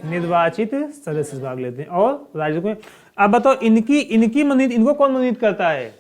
निर्वाचित सदस्य भाग लेते हैं और राज्य को। अब बताओ इनकी मनोनीत, इनको कौन मनोनीत करता है?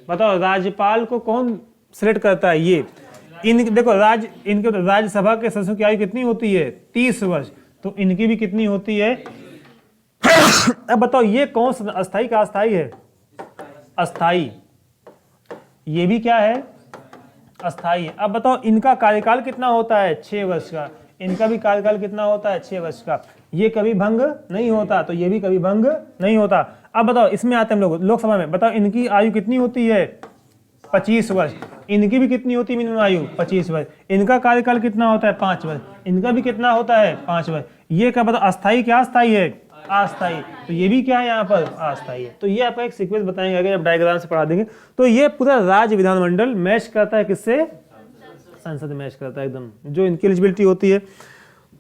बताओ राज्यपाल को कौन सिलेक्ट करता है? ये देखो इनके राज्यसभा के सदस्यों की आयु कितनी होती है? 30 वर्ष। तो इनकी भी कितनी होती है? अब बताओ ये कौन सा अस्थाई का अस्थाई है? अस्थाई। ये भी क्या है? अस्थाई है। अब बताओ इनका कार्यकाल कितना होता है? 6 वर्ष का। इनका भी कार्यकाल कितना होता है? 6 वर्ष का। ये कभी भंग नहीं होता, तो ये भी कभी भंग नहीं होता। अब बताओ इसमें आते हैं हम लोग लोकसभा में। बताओ इनकी आयु कितनी होती है? 25 वर्ष। इनकी भी कितनी होती है मिनिमम आयु? 25 वर्ष। इनका कार्यकाल कितना होता है? 5 वर्ष। इनका भी कितना होता है? 5 वर्ष। ये क्या बताओ अस्थाई क्या अस्थाई है? अस्थाई। तो ये भी क्या है यहाँ पर? अस्थाई है। तो ये आपका एक सीक्वेंस बताएंगे, अगर आप डायग्राम से पढ़ा देंगे तो ये पूरा राज्य विधानमंडल मैच करता है किससे? संसद मैच करता है एकदम, जो इनकी एलिजिबिलिटी होती है।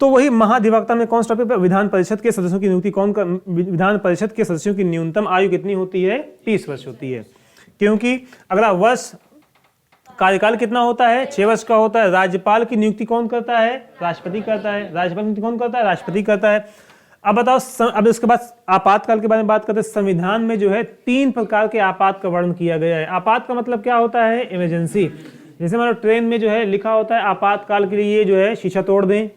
तो वही महाधिवक्ता में कौन सा टॉपिक? विधान परिषद के सदस्यों की नियुक्ति कौन कर? विधान परिषद के सदस्यों की न्यूनतम आयु कितनी होती है? 30 वर्ष होती है। क्योंकि अगला वर्ष कार्यकाल कितना होता है? 6 वर्ष का होता है। राज्यपाल की नियुक्ति कौन करता है? राष्ट्रपति करता है। राज्यपाल की नियुक्ति कौन करता है? राष्ट्रपति करता है। अब बताओ अब इसके बाद आपातकाल के बारे में बात करते हैं। संविधान में जो है 3 प्रकार के आपात का वर्णन किया गया है। आपात का मतलब क्या होता है? इमरजेंसी। जैसे मान लो ट्रेन में जो है लिखा होता है आपातकाल के लिए जो है शीशा तोड़ दें,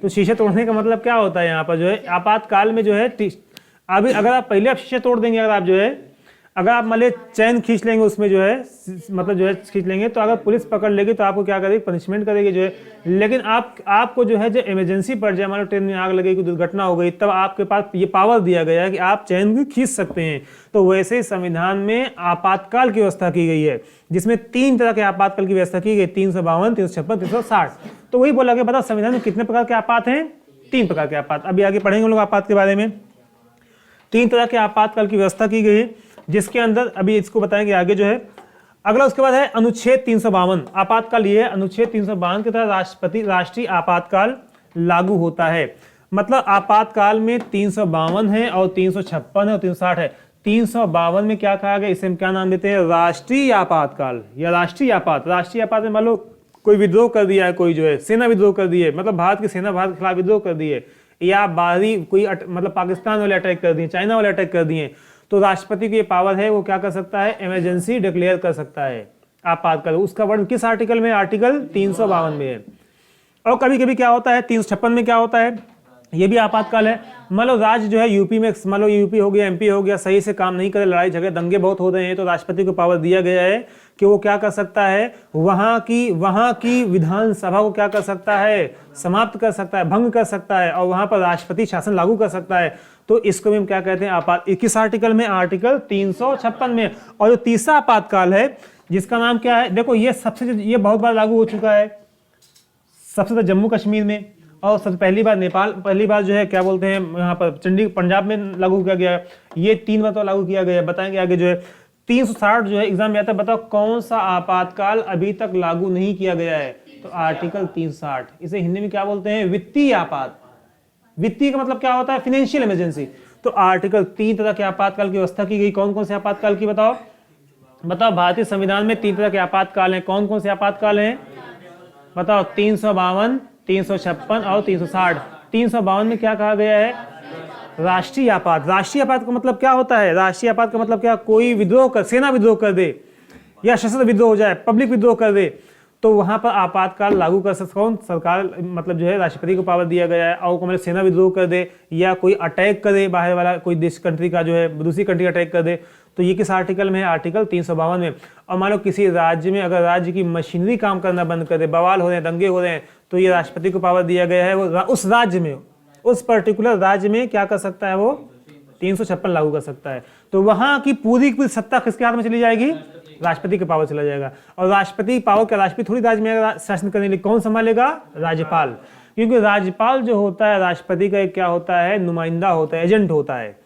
तो शीशे तोड़ने का मतलब क्या होता है? यहाँ पर जो है आपातकाल में जो है अभी अगर आप पहले आप शीशे तोड़ देंगे, अगर आप मान लीजिए चैन खींच लेंगे उसमें जो है मतलब जो है खींच लेंगे, तो अगर पुलिस पकड़ लेगी तो आपको क्या करेगी? पनिशमेंट करेगी जो है। लेकिन आपको जो है जो इमरजेंसी पड़ जाए, मान लो ट्रेन में आग लगेगी, दुर्घटना हो गई, तब आपके पास ये पावर दिया गया है कि आप चैन खींच सकते हैं। तो वैसे ही संविधान में आपातकाल की व्यवस्था की गई है, जिसमें 3 तरह के आपातकाल की व्यवस्था की गई, 352, 356, 360। तो वही बोला गया। बताओ संविधान में कितने प्रकार के आपात हैं? 3 प्रकार के आपात। अभी आगे पढ़ेंगे हम लोग आपात के बारे में। 3 तरह के आपातकाल की व्यवस्था की गई है, जिसके अंदर अभी इसको बताएंगे आगे जो है। अगला उसके बाद है अनुच्छेद 352। आपातकाल ये है, अनुच्छेद 352 के तहत राष्ट्रीय आपातकाल लागू होता है। मतलब आपातकाल में 352 है और 356 है और 360 है। 352 में क्या कहा गया? इसे हम क्या नाम देते हैं? राष्ट्रीय आपातकाल या राष्ट्रीय आपात। राष्ट्रीय आपात में मान लो कोई विद्रोह कर दिया है, कोई जो है सेना विद्रोह कर दी है, मतलब भारत की सेना भारत के खिलाफ विद्रोह कर दी है, या बाहरी कोई मतलब पाकिस्तान वाले अटैक कर दिए, चाइना वाले अटैक कर दिए, तो राष्ट्रपति की ये पावर है, वो क्या कर सकता है? इमरजेंसी डिक्लेयर कर सकता है आपातकाल। उसका वर्णन किस आर्टिकल में? आर्टिकल 352 में है। और कभी कभी क्या होता है? 356 में क्या होता है? ये भी आपातकाल है। मान लो राज्य जो है यूपी में, मान लो यूपी हो गया, एमपी हो गया, सही से काम नहीं करे, लड़ाई झगड़े दंगे बहुत हो रहे हैं, तो राष्ट्रपति को पावर दिया गया है कि वो क्या कर सकता है? वहां की विधानसभा को क्या कर सकता है? समाप्त कर सकता है, भंग कर सकता है, और वहां पर राष्ट्रपति शासन लागू कर सकता है। तो इसको भी हम क्या कहते हैं? आपात। 21 आर्टिकल में, आर्टिकल 356 में। और जो तीसरा आपातकाल है जिसका नाम क्या है? देखो ये बहुत बार लागू हो चुका है। सबसे ज्यादा जम्मू कश्मीर में, और सबसे पहली बार नेपाल, पहली बार जो है क्या बोलते हैं यहाँ पर पंजाब में लागू किया गया है। ये 3 बार तो लागू किया गया है। बताएंगे आगे जो है 360 जो है एग्जाम में आता है। बताओ कौन सा आपातकाल अभी तक लागू नहीं किया गया है? तो आर्टिकल 360। इसे हिंदी में क्या बोलते हैं? वित्तीय आपात। वित्तीय का मतलब क्या होता है? Financial emergency. तो आर्टिकल 3 तरह के आपातकाल की व्यवस्था की गई। कौन कौन से आपातकाल की? बताओ भारतीय संविधान में 3 तरह के आपातकाल हैं। कौन कौन से आपातकाल हैं? बताओ 352, 356 और 360। 352 में क्या कहा गया है? राष्ट्रीय आपात। राष्ट्रीय आपात का मतलब क्या होता है? राष्ट्रीय आपात का मतलब क्या? कोई विद्रोह कर, सेना विद्रोह कर दे, या सशस्त्र विद्रोह हो जाए, पब्लिक विद्रोह कर दे, तो वहां पर आपातकाल लागू कर सकता कौन? सरकार, मतलब जो है राष्ट्रपति को पावर दिया गया है। और मतलब सेना विद्रोह कर दे, या कोई अटैक करे, बाहर वाला कोई देश कंट्री का जो है दूसरी कंट्री अटैक कर दे, तो ये किस आर्टिकल में है? आर्टिकल 352 में। और मान लो किसी राज्य में अगर राज्य की मशीनरी काम करना बंद कर दे, बवाल हो रहे हैं, दंगे हो रहे हैं, तो ये राष्ट्रपति को पावर दिया गया है, वो उस राज्य में, उस पर्टिकुलर राज्य में क्या कर सकता है? वो 356 लागू कर सकता है। तो वहां की पूरी सत्ता किसके हाथ में चली जाएगी? राष्ट्रपति के पावर चला जाएगा। और राष्ट्रपति पावर का राष्ट्रपति थोड़ी राज्य में शासन करने के लिए कौन संभालेगा? राज्यपाल। क्योंकि राज्यपाल जो होता है राष्ट्रपति का क्या होता है? नुमाइंदा होता है, एजेंट होता है।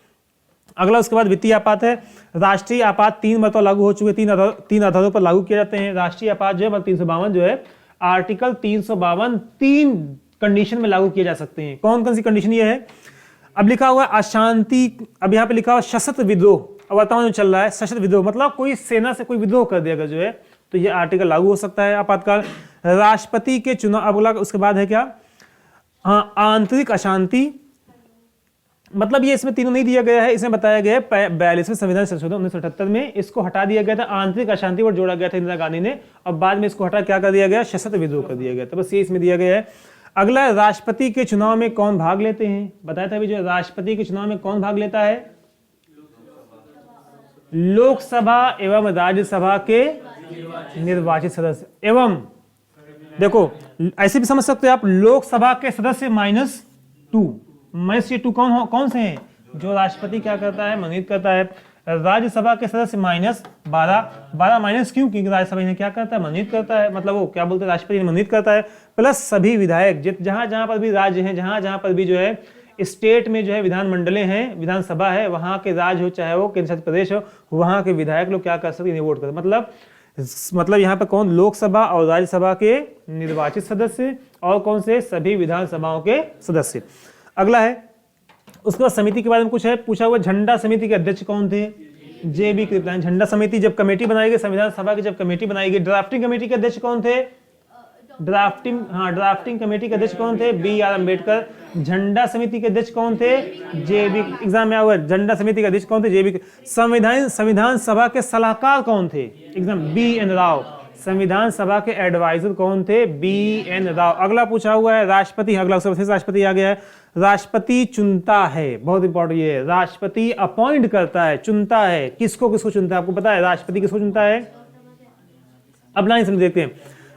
अगला उसके बाद वित्तीय आपात है। राष्ट्रीय आपात 3 मरतबा लागू हो चुके, 3 आधारों पर लागू किए जाते हैं। राष्ट्रीय आपात जो है 352 जो है आर्टिकल 352 3 कंडीशन में लागू किए जा सकते हैं। कौन कौन सी कंडीशन ये है? अब लिखा हुआ अशांति, अब यहाँ पे लिखा हुआ सशस्त्र विद्रोह। अब वर्तमान जो चल रहा है सशस्त्र विद्रोह, मतलब कोई सेना से कोई विद्रोह कर देगा जो है, तो ये आर्टिकल लागू हो सकता है आपातकाल। राष्ट्रपति के चुनाव, अब उसके बाद है क्या? हाँ, आंतरिक अशांति, मतलब ये इसमें तीनों नहीं दिया गया है, इसमें बताया गया है 42वें संविधान संशोधन 1978 में इसको हटा दिया गया था, आंतरिक अशांति पर जोड़ा गया था इंदिरा गांधी ने, और बाद में इसको हटा क्या कर दिया गया, सशस्त्र विद्रोह कर दिया गया। तो बस ये इसमें दिया गया है। अगला, राष्ट्रपति के चुनाव में कौन भाग लेते हैं, बताया था अभी, जो राष्ट्रपति के चुनाव में कौन भाग लेता है, लोकसभा एवं राज्यसभा के निर्वाचित सदस्य। एवं देखो ऐसे भी समझ सकते हो आप, लोकसभा के सदस्य -2 कौन से हैं, जो राष्ट्रपति क्या करता है, मनोनीत करता है। राज्यसभा के सदस्य -12 माइनस क्यों, क्योंकि राज्यसभा ने क्या करता है, मनोनीत करता है, मतलब वो क्या बोलते हैं, राष्ट्रपति ने मनोनीत करता है। प्लस सभी विधायक, जहां जहां पर भी राज्य हैं, जहां जहां पर भी जो है स्टेट में जो है विधानमंडलें हैं, विधानसभा है, वहां के राज्य हो चाहे वो केंद्र शासित प्रदेश हो, वहां के विधायक लोग क्या कर सकते हैं, वोट कर, मतलब यहाँ पर कौन, लोकसभा और राज्यसभा के निर्वाचित सदस्य, और कौन से, सभी विधानसभाओं के सदस्य। अगला है, उसके बाद समिति के बारे में कुछ है पूछा हुआ, झंडा समिति के अध्यक्ष कौन थे, JB कृपलानी। झंडा समिति जब कमेटी बनाई गई, संविधान सभा की जब कमेटी बनाई गई, ड्राफ्टिंग कमेटी के अध्यक्ष कौन थे, ड्राफ्टिंग कमेटी के अध्यक्ष कौन थे, BR अम्बेडकर। झंडा समिति के अध्यक्ष कौन थे, JB, एग्जाम में आया हुआ, झंडा समिति के अध्यक्ष कौन थे, JB। संविधान सभा के सलाहकार कौन थे, एग्जाम BN राव। संविधान सभा के एडवाइजर कौन थे, BN राव। अगला पूछा हुआ है राष्ट्रपति, अगला सबसे राष्ट्रपति आ गया है, राष्ट्रपति चुनता है, बहुत इंपॉर्टेंट ये है, राष्ट्रपति अपॉइंट करता है, चुनता है, किसको किसको चुनता है, आपको पता है राष्ट्रपति किसको चुनता है। अब लाइन समझ देखते हैं,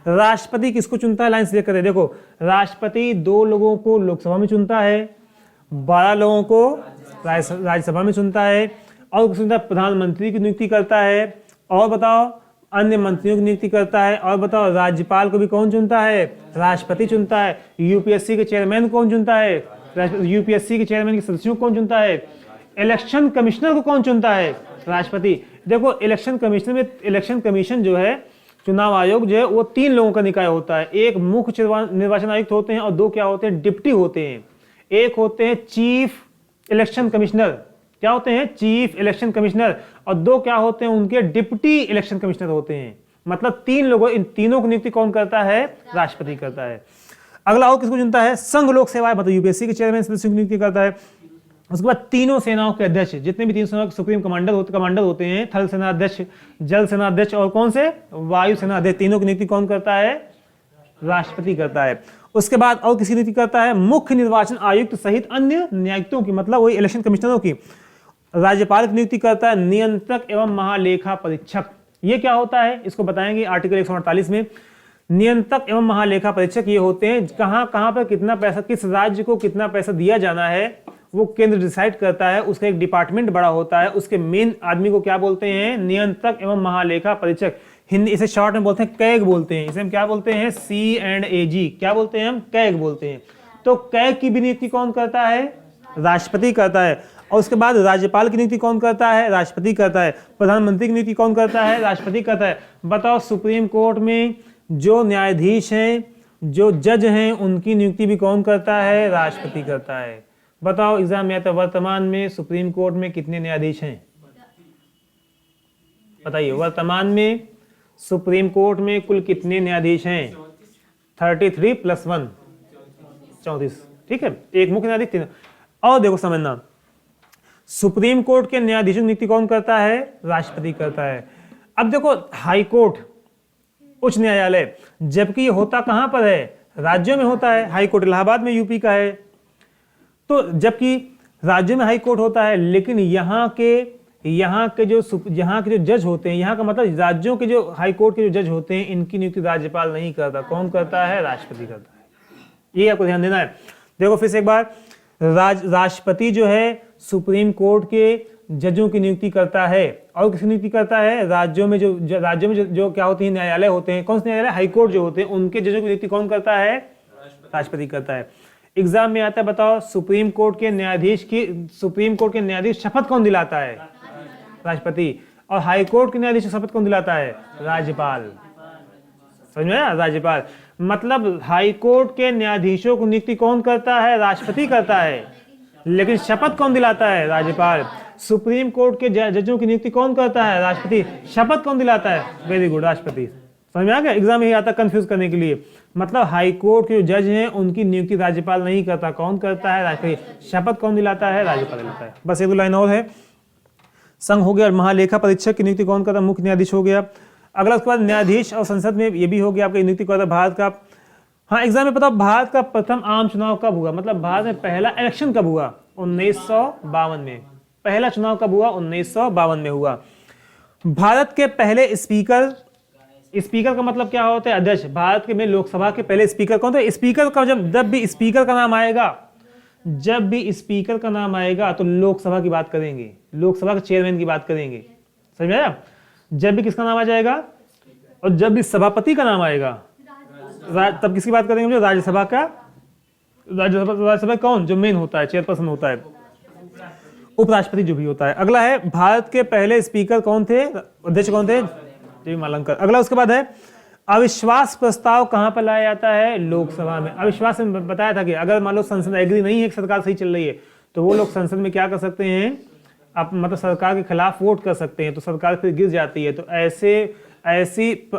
राष्ट्रपति किसको चुनता है, लाइन से देखते हैं। देखो, राष्ट्रपति 2 लोगों को लोकसभा में चुनता है, 12 लोगों को राज्यसभा में चुनता है, और चुनता है, प्रधानमंत्री की नियुक्ति करता है, और बताओ अन्य मंत्रियों की नियुक्ति करता है, और बताओ राज्यपाल को भी कौन चुनता है, राष्ट्रपति चुनता है। यूपीएससी के चेयरमैन कौन चुनता है, यूपीएससी के चेयरमैन के सदस्यों को कौन चुनता है, इलेक्शन कमिश्नर को कौन चुनता है, राष्ट्रपति। देखो इलेक्शन कमिश्नर में, इलेक्शन कमीशन जो है, चुनाव आयोग जो है, वो 3 लोगों का निकाय होता है, एक मुख्य निर्वाचन आयुक्त होते हैं, और 2 क्या होते हैं, डिप्टी होते हैं। एक होते हैं चीफ इलेक्शन कमिश्नर, क्या होते हैं, चीफ इलेक्शन कमिश्नर, और 2 क्या होते हैं, उनके डिप्टी इलेक्शन कमिश्नर होते हैं। मतलब 3 लोगों, इन तीनों की नियुक्ति कौन करता है, राष्ट्रपति करता है। अगला और किसको चुनता है, संघ लोक सेवाएं, मतलब यूपीएससी के चेयरमैन सदस्यों की नियुक्ति करता है। उसके बाद तीनों सेनाओं के अध्यक्ष, जितने भी 3 सेनाओं के सुप्रीम कमांडर होते हैं, थल सेना अध्यक्ष, जल सेना अध्यक्ष, और कौन से, वायु सेना अध्यक्ष, तीनों की नियुक्ति कौन करता है, राष्ट्रपति करता है। उसके बाद और किसी नियुक्ति करता है, मुख्य निर्वाचन आयुक्त सहित अन्य न्यायिकों की, मतलब वही इलेक्शन कमिश्नरों की। राज्यपाल की नियुक्ति करता है नियंत्रक एवं महालेखा परीक्षक। ये क्या होता है, इसको बताएंगे आर्टिकल 148 में। नियंत्रक एवं महालेखा परीक्षक ये होते हैं, कहां पर कितना पैसा, किस राज्य को कितना पैसा दिया जाना है, वो केंद्र डिसाइड करता है। उसका एक डिपार्टमेंट बड़ा होता है, उसके मेन आदमी को क्या बोलते हैं, नियंत्रक एवं महालेखा परीक्षक। हिंदी इसे शॉर्ट में बोलते हैं कैग बोलते हैं, इसे हम क्या बोलते हैं, C&AG, क्या बोलते हैं हम, कैग बोलते हैं। तो कैग की भी नियुक्ति कौन करता है, राष्ट्रपति करता है। और उसके बाद राज्यपाल की नियुक्ति कौन करता है, राष्ट्रपति करता है। प्रधानमंत्री की नियुक्ति कौन करता है, राष्ट्रपति करता है। बताओ सुप्रीम कोर्ट में जो न्यायाधीश हैं, जो जज हैं, उनकी नियुक्ति भी कौन करता है, राष्ट्रपति करता है। बताओ एग्जाम में आता है, वर्तमान में सुप्रीम कोर्ट में कितने न्यायाधीश हैं, बताइए। वर्तमान में सुप्रीम कोर्ट में कुल कितने न्यायाधीश हैं, 33 + 1 34, ठीक है। एक मुख्य न्यायाधीश, 3। और देखो समझना, सुप्रीम कोर्ट के न्यायाधीशों की नियुक्ति कौन करता है, राष्ट्रपति करता है। अब देखो हाई कोर्ट, उच्च न्यायालय, जबकि ये होता कहां पर है, राज्यों में होता है। हाई कोर्ट इलाहाबाद में, यूपी का है। तो जबकि राज्यों में हाई कोर्ट होता है, लेकिन यहाँ के जो जज होते हैं, यहाँ का मतलब राज्यों के जो हाई कोर्ट के जो जज होते हैं, इनकी नियुक्ति राज्यपाल नहीं करता, कौन करता है, राष्ट्रपति करता है। ये आपको ध्यान देना है। देखो फिर से एक बार, राष्ट्रपति जो है सुप्रीम कोर्ट के जजों की नियुक्ति करता है, और किसकी नियुक्ति करता है, राज्यों में जो क्या होती है, न्यायालय होते हैं। कौन से न्यायालय, हाई कोर्ट जो होते हैं, उनके जजों की नियुक्ति कौन करता है, राष्ट्रपति करता है। एग्जाम में आता है, बताओ सुप्रीम कोर्ट के न्यायाधीश शपथ कौन दिलाता है, राष्ट्रपति। और हाई कोर्ट के न्यायाधीश शपथ कौन दिलाता है, राज्यपाल। समझ में आया, राज्यपाल। मतलब हाई कोर्ट के न्यायाधीशों को नियुक्ति कौन करता है, राष्ट्रपति करता है, लेकिन शपथ कौन दिलाता है, राज्यपाल। सुप्रीम कोर्ट के जजों की नियुक्ति कौन करता है, राष्ट्रपति। शपथ कौन दिलाता है, वेरी गुड, राष्ट्रपति। समझ में आ गया। एग्जाम में ही आता कंफ्यूज करने के लिए। मतलब हाई कोर्ट के जो जज हैं उनकी नियुक्ति राज्यपाल नहीं करता, कौन करता है? शपथ कौन दिलाता है? राज्यपाल दिलाता है। बस एक दो लाइन और है। संघ हो गया। महालेखा परीक्षक की नियुक्ति कौन करता? मुख्य न्यायाधीश हो गया। अगला उसके बाद न्यायाधीश और संसद में ये भी हो गया आपका नियुक्ति करता भारत का। हाँ, एग्जाम में बताओ भारत का प्रथम आम चुनाव कब हुआ? मतलब भारत में पहला इलेक्शन कब हुआ? 1952 में। पहला चुनाव कब हुआ? 1952 में हुआ। भारत के पहले स्पीकर, स्पीकर का मतलब क्या होता है? अध्यक्ष। भारत के में लोकसभा के पहले स्पीकर कौन थे? स्पीकर का जब भी स्पीकर का नाम आएगा, जब भी स्पीकर का नाम आएगा तो लोकसभा की बात करेंगे, लोकसभा के चेयरमैन की बात करेंगे। समझ में आया? जब भी किसका नाम आ जाएगा, और जब भी सभापति का नाम आएगा तब किसकी बात करेंगे? जो राज्यसभा का, राज्यसभा कौन जो मेन होता है, चेयरपर्सन होता है, उपराष्ट्रपति जो भी होता है। अगला है भारत के पहले स्पीकर कौन थे? अध्यक्ष कौन थे? जी मालंकर। अगला उसके बाद है अविश्वास प्रस्ताव कहां पर लाया जाता है? लोकसभा में। अविश्वास में बताया था कि अगर मान लो संसद एग्री नहीं है कि सरकार सही चल रही है तो वो लोग संसद में क्या कर सकते हैं? आप मतलब सरकार के खिलाफ वोट कर सकते हैं, तो सरकार फिर गिर जाती है। तो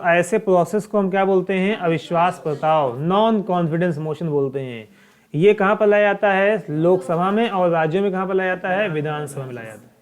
ऐसे प्रोसेस को हम क्या बोलते हैं? अविश्वास प्रस्ताव, नॉन कॉन्फिडेंस मोशन बोलते हैं। ये कहां पर लाया जाता है? लोकसभा में। और राज्यों में कहां पर लाया जाता है? विधानसभा में लाया जाता है।